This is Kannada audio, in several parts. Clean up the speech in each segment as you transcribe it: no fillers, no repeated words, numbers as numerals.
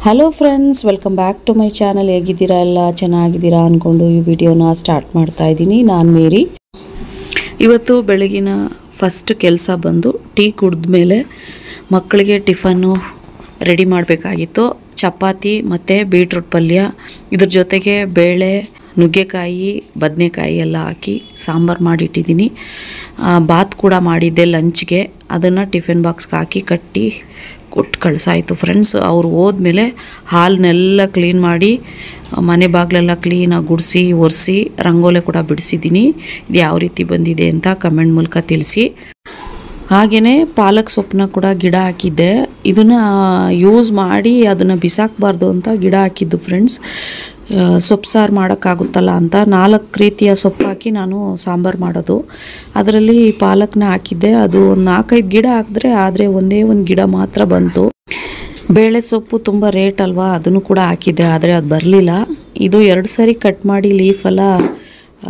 Hello friends, welcome back to my channel. ಹೇಗಿದ್ದೀರಾ? ಎಲ್ಲ ಚೆನ್ನಾಗಿದ್ದೀರಾ ಅಂದ್ಕೊಂಡು ಈ ವಿಡಿಯೋನ ಸ್ಟಾರ್ಟ್ ಮಾಡ್ತಾ ಇದ್ದೀನಿ. ನಾನು ಮೇರಿ. ಇವತ್ತು ಬೆಳಗಿನ ಫಸ್ಟ್ ಕೆಲಸ ಬಂದು ಟೀ ಕುಡಿದ ಮೇಲೆ ಮಕ್ಕಳಿಗೆ ಟಿಫನ್ನು ರೆಡಿ ಮಾಡಬೇಕಾಗಿತ್ತು. ಚಪಾತಿ ಮತ್ತು ಬೀಟ್ರೂಟ್ ಪಲ್ಯ, ಇದ್ರ ಜೊತೆಗೆ ಬೇಳೆ, ನುಗ್ಗೆಕಾಯಿ, ಬದನೆಕಾಯಿ ಎಲ್ಲ ಹಾಕಿ ಸಾಂಬಾರು ಮಾಡಿಟ್ಟಿದ್ದೀನಿ. ಬಾತ್ ಕೂಡ ಮಾಡಿದ್ದೆ ಲಂಚ್ಗೆ. ಅದನ್ನು ಟಿಫಿನ್ ಬಾಕ್ಸ್ಗೆ ಹಾಕಿ ಕಟ್ಟಿ ಕೊಟ್ಟು ಕಳಿಸಾಯಿತು ಫ್ರೆಂಡ್ಸ್. ಅವ್ರು ಹೋದ್ಮೇಲೆ ಹಾಲನ್ನೆಲ್ಲ ಕ್ಲೀನ್ ಮಾಡಿ ಮನೆ ಬಾಗಿಲೆಲ್ಲ ಕ್ಲೀನಾಗಿ ಗುಡಿಸಿ ಒರೆಸಿ ರಂಗೋಲೆ ಕೂಡ ಬಿಡಿಸಿದ್ದೀನಿ. ಇದು ಯಾವ ರೀತಿ ಬಂದಿದೆ ಅಂತ ಕಮೆಂಟ್ ಮೂಲಕ ತಿಳಿಸಿ. ಹಾಗೆಯೇ ಪಾಲಕ್ ಸೊಪ್ಪನ್ನ ಕೂಡ ಗಿಡ ಹಾಕಿದ್ದೆ. ಇದನ್ನು ಯೂಸ್ ಮಾಡಿ ಅದನ್ನು ಬಿಸಾಕಬಾರ್ದು ಅಂತ ಗಿಡ ಹಾಕಿದ್ದು ಫ್ರೆಂಡ್ಸ್. ಸೊಪ್ಪು ಸಾರು ಮಾಡೋಕ್ಕಾಗುತ್ತಲ್ಲ ಅಂತ 4 ರೀತಿಯ ಸೊಪ್ಪು ಹಾಕಿ ನಾನು ಸಾಂಬಾರು ಮಾಡೋದು. ಅದರಲ್ಲಿ ಪಾಲಕ್ನ ಹಾಕಿದ್ದೆ. ಅದು 4-5 ಗಿಡ ಹಾಕಿದ್ರೆ ಆದರೆ ಒಂದೇ ಒಂದು ಗಿಡ ಮಾತ್ರ ಬಂತು. ಬೇಳೆ ಸೊಪ್ಪು ತುಂಬ ರೇಟ್ ಅಲ್ವಾ, ಅದನ್ನು ಕೂಡ ಹಾಕಿದ್ದೆ, ಆದರೆ ಅದು ಬರಲಿಲ್ಲ. ಇದು 2 ಸರಿ ಕಟ್ ಮಾಡಿ ಲೀಫೆಲ್ಲ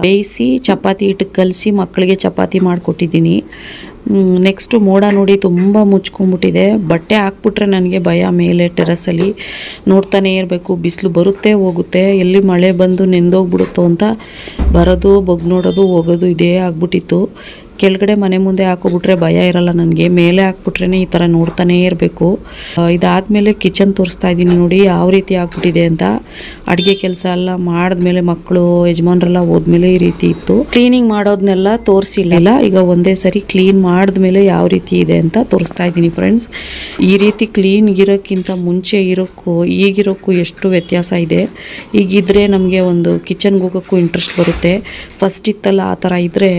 ಬೇಯಿಸಿ ಚಪಾತಿ ಹಿಟ್ಟಿಗೆ ಕಲಸಿ ಮಕ್ಕಳಿಗೆ ಚಪಾತಿ ಮಾಡಿಕೊಟ್ಟಿದ್ದೀನಿ. ನೆಕ್ಸ್ಟು ಮೋಡ ನೋಡಿ ತುಂಬ ಮುಚ್ಕೊಂಡ್ಬಿಟ್ಟಿದೆ. ಬಟ್ಟೆ ಹಾಕ್ಬಿಟ್ರೆ ನನಗೆ ಭಯ. ಮೇಲೆ ಟೆರಸಲ್ಲಿ ನೋಡ್ತಾನೆ ಇರಬೇಕು. ಬಿಸಿಲು ಬರುತ್ತೆ ಹೋಗುತ್ತೆ, ಎಲ್ಲಿ ಮಳೆ ಬಂದು ನೆಂದೋಗ್ಬಿಡುತ್ತೋ ಅಂತ ಬರೋದು ಬಗ್ ನೋಡೋದು ಹೋಗೋದು ಇದೇ ಆಗ್ಬಿಟ್ಟಿತ್ತು. ಕೆಳಗಡೆ ಮನೆ ಮುಂದೆ ಹಾಕೋಬಿಟ್ರೆ ಭಯ ಇರಲ್ಲ ನನಗೆ. ಮೇಲೆ ಹಾಕ್ಬಿಟ್ರೇ ಈ ಥರ ನೋಡ್ತಾನೇ ಇರಬೇಕು. ಇದಾದಮೇಲೆ ಕಿಚನ್ ತೋರಿಸ್ತಾ ಇದ್ದೀನಿ ನೋಡಿ ಯಾವ ರೀತಿ ಆಗ್ಬಿಟ್ಟಿದೆ ಅಂತ. ಅಡುಗೆ ಕೆಲಸ ಎಲ್ಲ ಮಾಡಿದ್ಮೇಲೆ ಮಕ್ಕಳು ಯಜಮಾನ್ರೆಲ್ಲ ಹೋದ್ಮೇಲೆ ಈ ರೀತಿ ಇತ್ತು. ಕ್ಲೀನಿಂಗ್ ಮಾಡೋದನ್ನೆಲ್ಲ ತೋರಿಸಿಲ್ಲ. ಈಗ ಒಂದೇ ಸರಿ ಕ್ಲೀನ್ ಮಾಡಿದ್ಮೇಲೆ ಯಾವ ರೀತಿ ಇದೆ ಅಂತ ತೋರಿಸ್ತಾ ಇದ್ದೀನಿ ಫ್ರೆಂಡ್ಸ್. ಈ ರೀತಿ ಕ್ಲೀನ್ ಇರೋಕ್ಕಿಂತ ಮುಂಚೆ ಇರೋಕ್ಕೂ ಈಗಿರೋಕ್ಕೂ ಎಷ್ಟು ವ್ಯತ್ಯಾಸ ಇದೆ. ಈಗಿದ್ರೆ ನಮಗೆ ಒಂದು ಕಿಚನ್ಗೆ ಹೋಗೋಕ್ಕೂ ಇಂಟ್ರೆಸ್ಟ್ ಬರುತ್ತೆ. ಫಸ್ಟ್ ಇತ್ತಲ್ಲ ಆ ಥರ ಇದ್ದರೆ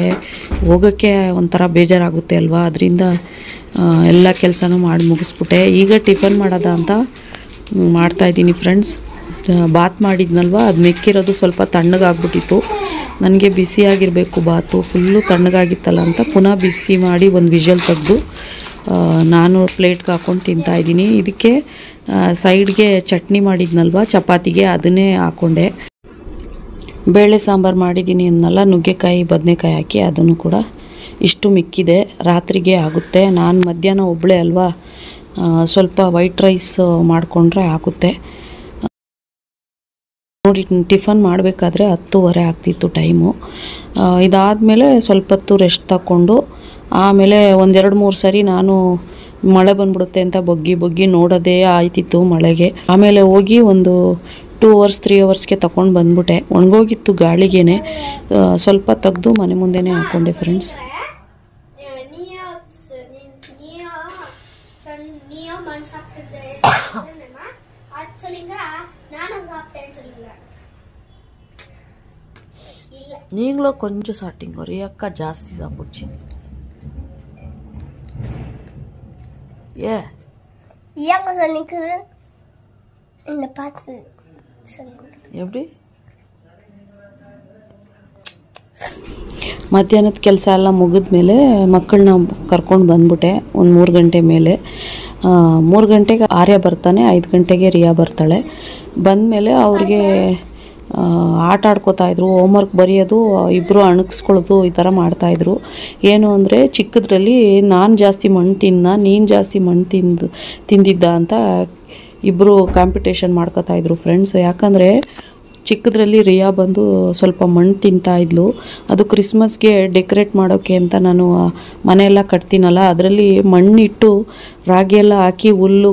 ಹೋಗೋಕ್ಕೆ ಒಂಥರ ಬೇಜಾರಾಗುತ್ತೆ ಅಲ್ವಾ. ಅದರಿಂದ ಎಲ್ಲ ಕೆಲಸನೂ ಮಾಡಿ ಮುಗಿಸ್ಬಿಟ್ಟೆ. ಈಗ ಟಿಫನ್ ಮಾಡೋದ ಅಂತ ಮಾಡ್ತಾಯಿದ್ದೀನಿ ಫ್ರೆಂಡ್ಸ್. ಬಾತ್ ಮಾಡಿದ್ನಲ್ವ, ಅದು ಮೆಕ್ಕಿರೋದು ಸ್ವಲ್ಪ ತಣ್ಣಗಾಗ್ಬಿಟ್ಟಿತ್ತು. ನನಗೆ ಬಿಸಿಯಾಗಿರಬೇಕು ಬಾತು, ಫುಲ್ಲು ತಣ್ಣಗಾಗಿತ್ತಲ್ಲ ಅಂತ ಪುನಃ ಬಿಸಿ ಮಾಡಿ ಒಂದು ವಿಷಲ್ ತೆಗೆದು ನಾನು ಪ್ಲೇಟ್ಗೆ ಹಾಕ್ಕೊಂಡು ತಿಂತಾಯಿದ್ದೀನಿ. ಇದಕ್ಕೆ ಸೈಡ್ಗೆ ಚಟ್ನಿ ಮಾಡಿದ್ನಲ್ವ ಚಪಾತಿಗೆ, ಅದನ್ನೇ ಹಾಕ್ಕೊಂಡೆ. ಬೇಳೆ ಸಾಂಬಾರು ಮಾಡಿದ್ದೀನಿ ಅನ್ನಲ್ಲ, ನುಗ್ಗೆಕಾಯಿ ಬದನೆಕಾಯಿ ಹಾಕಿ ಅದನ್ನು ಕೂಡ ಇಷ್ಟು ಮಿಕ್ಕಿದೆ. ರಾತ್ರಿಗೆ ಆಗುತ್ತೆ. ನಾನು ಮಧ್ಯಾಹ್ನ ಒಬ್ಬಳೇ ಅಲ್ವಾ, ಸ್ವಲ್ಪ ವೈಟ್ ರೈಸ್ ಮಾಡಿಕೊಂಡ್ರೆ ಆಗುತ್ತೆ. ನೋಡಿ ಟಿಫನ್ ಮಾಡಬೇಕಾದ್ರೆ 10:30 ಆಗ್ತಿತ್ತು ಟೈಮು. ಇದಾದಮೇಲೆ ಸ್ವಲ್ಪ ಹೊತ್ತು ರೆಸ್ಟ್ ತಗೊಂಡು ಆಮೇಲೆ 1-2-3 ಸರಿ ನಾನು ಮಳೆ ಬಂದ್ಬಿಡುತ್ತೆ ಅಂತ ಬಗ್ಗಿ ನೋಡೋದೇ ಆಯ್ತಿತ್ತು ಮಳೆಗೆ. ಆಮೇಲೆ ಹೋಗಿ ಒಂದು 2 hours 3 hours ತಗೊಂಡು ಬಂದ್ಬಿಟ್ಟೆ. ಒಣಗೋಗಿತ್ತು ಗಾಳಿಗೇನೆ. ಸ್ವಲ್ಪ ತೆಗೆದು ಮನೆ ಮುಂದೆನೇ ಹಾಕ್ಕೊಂಡೆ ಫ್ರೆಂಡ್ಸ್. நீங்களும் கொஞ்சம் சாப்பிட்டீங்க, ஒரு அக்கா ஜாஸ்தி சாப்பிடுச்சு. ஏங்க சொல்லிக்கு என்ன பார்த்து எப்படி ಮಧ್ಯಾಹ್ನದ ಕೆಲಸ ಎಲ್ಲ ಮುಗಿದ್ಮೇಲೆ ಮಕ್ಕಳನ್ನ ಕರ್ಕೊಂಡು ಬಂದ್ಬಿಟ್ಟೆ. ಒಂದು 3 ಗಂಟೆ ಮೇಲೆ. 3 ಗಂಟೆಗೆ ಆರ್ಯ ಬರ್ತಾನೆ, 5 ಗಂಟೆಗೆ ರಿಯಾ ಬರ್ತಾಳೆ. ಬಂದಮೇಲೆ ಅವ್ರಿಗೆ ಆಟ ಆಡ್ಕೋತಾಯಿದ್ರು, ಹೋಮ್ವರ್ಕ್ ಬರೆಯೋದು, ಇಬ್ಬರು ಅಣಗಿಸ್ಕೊಳ್ಳೋದು ಈ ಥರ ಮಾಡ್ತಾಯಿದ್ರು. ಏನು ಅಂದರೆ ಚಿಕ್ಕದ್ರಲ್ಲಿ ನಾನು ಜಾಸ್ತಿ ಮಣ್ಣು ನೀನು ಜಾಸ್ತಿ ಮಣ್ಣು ತಿಂದಿದ್ದ ಅಂತ ಇಬ್ಬರು ಕಾಂಪಿಟೇಷನ್ ಮಾಡ್ಕೋತಾಯಿದ್ರು ಫ್ರೆಂಡ್ಸ್. ಯಾಕಂದರೆ ಚಿಕ್ಕದ್ರಲ್ಲಿ ರಿಯಾ ಬಂದು ಸ್ವಲ್ಪ ಮಣ್ಣು ತಿಂತಾಯಿದ್ಲು. ಅದು ಕ್ರಿಸ್ಮಸ್ಗೆ ಡೆಕೋರೇಟ್ ಮಾಡೋಕ್ಕೆ ಅಂತ ನಾನು ಮನೆಯೆಲ್ಲ ಕಟ್ತೀನಲ್ಲ, ಅದರಲ್ಲಿ ಮಣ್ಣಿಟ್ಟು ರಾಗಿ ಎಲ್ಲ ಹಾಕಿ ಹುಲ್ಲು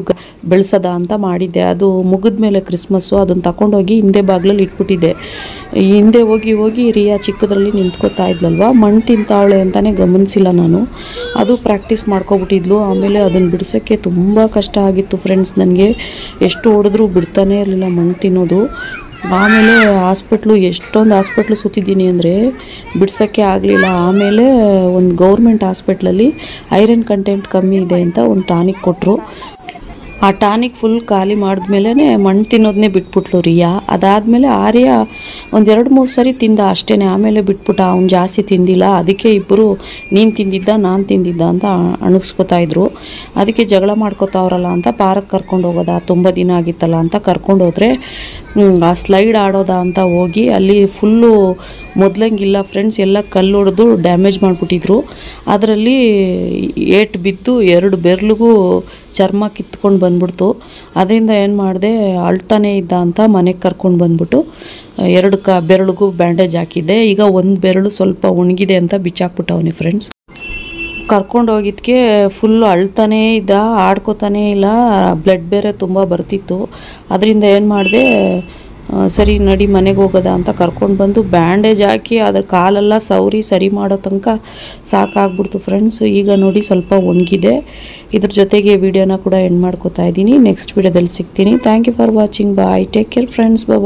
ಬೆಳೆಸೋದ ಅಂತ ಮಾಡಿದ್ದೆ. ಅದು ಮುಗಿದ್ಮೇಲೆ ಕ್ರಿಸ್ಮಸ್ಸು ಅದನ್ನು ತಗೊಂಡೋಗಿ ಹಿಂದೆ ಬಾಗಿಲಲ್ಲಿ ಇಟ್ಬಿಟ್ಟಿದ್ದೆ. ಹಿಂದೆ ಹೋಗಿ ರಿಯಾ ಚಿಕ್ಕದ್ರಲ್ಲಿ ನಿಂತ್ಕೋತಾ ಇದ್ಲಲ್ವ, ಮಣ್ಣು ತಿಂತಾವಳೆ ಅಂತಲೇ ಗಮನಿಸಿಲ್ಲ ನಾನು. ಅದು ಪ್ರಾಕ್ಟೀಸ್ ಮಾಡ್ಕೊಬಿಟ್ಟಿದ್ಲು. ಆಮೇಲೆ ಅದನ್ನು ಬಿಡಿಸೋಕ್ಕೆ ತುಂಬ ಕಷ್ಟ ಆಗಿತ್ತು ಫ್ರೆಂಡ್ಸ್. ನನಗೆ ಎಷ್ಟು ಹೊಡೆದ್ರೂ ಬಿಡ್ತಾನೇ ಇರಲಿಲ್ಲ ಮಣ್ಣು ತಿನ್ನೋದು. ಆಮೇಲೆ ಎಷ್ಟೊಂದು ಹಾಸ್ಪಿಟ್ಲು ಸುತ್ತಿದ್ದೀನಿ ಅಂದರೆ ಬಿಡ್ಸೋಕ್ಕೆ ಆಗಲಿಲ್ಲ. ಆಮೇಲೆ ಒಂದು ಗೌರ್ಮೆಂಟ್ ಹಾಸ್ಪಿಟ್ಲಲ್ಲಿ ಐರನ್ ಕಂಟೆಂಟ್ ಕಮ್ಮಿ ಇದೆ ಅಂತ ಒಂದು ಟಾನಿಕ್ ಕೊಟ್ಟರು. ಆ ಟಾನಿಕ್ ಫುಲ್ ಖಾಲಿ ಮಾಡಿದ್ಮೇಲೆ ಮಣ್ಣು ತಿನ್ನೋದನ್ನೇ ಬಿಟ್ಬಿಟ್ಲು ರಿಯಾ. ಅದಾದಮೇಲೆ ಆರ್ಯ 1-2-3 ಸರಿ ತಿಂದ ಅಷ್ಟೇ. ಆಮೇಲೆ ಬಿಟ್ಬಿಟ್ಟ, ಅವ್ನು ಜಾಸ್ತಿ ತಿಂದಿಲ್ಲ. ಅದಕ್ಕೆ ಇಬ್ಬರು ನೀನು ತಿಂದಿದ್ದ ನಾನು ತಿಂದಿದ್ದ ಅಂತ ಅಣಗಿಸ್ಕೊತಾಯಿದ್ರು. ಅದಕ್ಕೆ ಜಗಳ ಮಾಡ್ಕೊತಾವ್ರಲ್ಲ ಅಂತ ಪಾರ್ಕ್ ಕರ್ಕೊಂಡು ಹೋಗೋದ, ತುಂಬ ದಿನ ಆಗಿತ್ತಲ್ಲ ಅಂತ ಕರ್ಕೊಂಡು ಹೋದರೆ ಆ ಸ್ಲೈಡ್ ಆಡೋದಾ ಅಂತ ಹೋಗಿ ಅಲ್ಲಿ ಫುಲ್ಲು ಮೊದಲಂಗಿಲ್ಲ ಫ್ರೆಂಡ್ಸ್, ಎಲ್ಲ ಕಲ್ಲು ಹೊಡೆದು ಡ್ಯಾಮೇಜ್ ಮಾಡಿಬಿಟ್ಟಿದ್ರು. ಅದರಲ್ಲಿ ಏಟು ಬಿದ್ದು 2 ಬೆರಳಿಗೂ ಚರ್ಮ ಕಿತ್ಕೊಂಡು ಬಂದ್ಬಿಡ್ತು. ಅದರಿಂದ ಏನು ಮಾಡಿದೆ, ಅಳ್ತಾನೆ ಇದ್ದ ಅಂತ ಮನೆಗೆ ಕರ್ಕೊಂಡು ಬಂದ್ಬಿಟ್ಟು 2 ಬೆರಳಿಗೂ ಬ್ಯಾಂಡೇಜ್ ಹಾಕಿದ್ದೆ. ಈಗ 1 ಬೆರಳು ಸ್ವಲ್ಪ ಒಣಗಿದೆ ಅಂತ ಬಿಚ್ಚಾಕ್ಬಿಟ್ಟವನೆ ಫ್ರೆಂಡ್ಸ್. ಕರ್ಕೊಂಡು ಹೋಗಿದ್ದಕ್ಕೆ ಫುಲ್ಲು ಅಳ್ತಾನೇ ಇದ್ದ, ಆಡ್ಕೋತಾನೇ ಇಲ್ಲ, ಬ್ಲಡ್ ಬೇರೆ ತುಂಬ ಬರ್ತಿತ್ತು. ಅದರಿಂದ ಏನು ಮಾಡಿದೆ, ಸರಿ ನಡಿ ಮನೆಗೆ ಹೋಗೋದ ಅಂತ ಕರ್ಕೊಂಡು ಬಂದು ಬ್ಯಾಂಡೇಜ್ ಹಾಕಿ ಅದ್ರ ಕಾಲೆಲ್ಲ ಸರಿ ಮಾಡೋ ತನಕ ಸಾಕಾಗ್ಬಿಡ್ತು ಫ್ರೆಂಡ್ಸ್. ಈಗ ನೋಡಿ ಸ್ವಲ್ಪ ಒಣಗಿದೆ. ಇದ್ರ ಜೊತೆಗೆ ವಿಡಿಯೋನ ಕೂಡ ಎಂಡ್ ಮಾಡ್ಕೋತಾ ಇದ್ದೀನಿ. ನೆಕ್ಸ್ಟ್ ವಿಡಿಯೋದಲ್ಲಿ ಸಿಗ್ತೀನಿ. Thank you for watching. Bye, take care friends. Bye.